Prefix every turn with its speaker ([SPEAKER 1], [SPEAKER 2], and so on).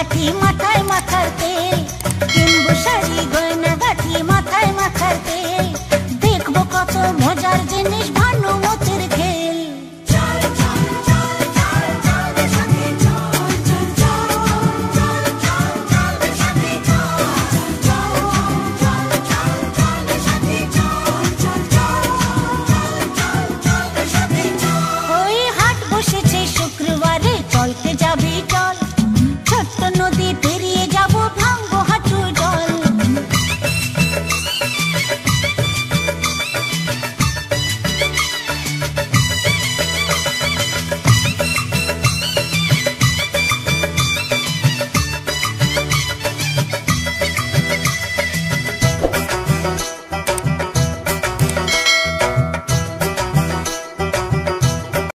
[SPEAKER 1] গাঠি মাথায় মাথার তেল, কিনবো শাড়ি গয়না গাঠি মাথায় মাথার তেল, দেখবো কত মজার জিনিস ভানুমতির খেল। ওই হাট বসেছে শুক্রবারে, চলতে যাবি চল, ছোট্ট নদী পেরিয়ে যাব ভাঙবো হাঁটু জল।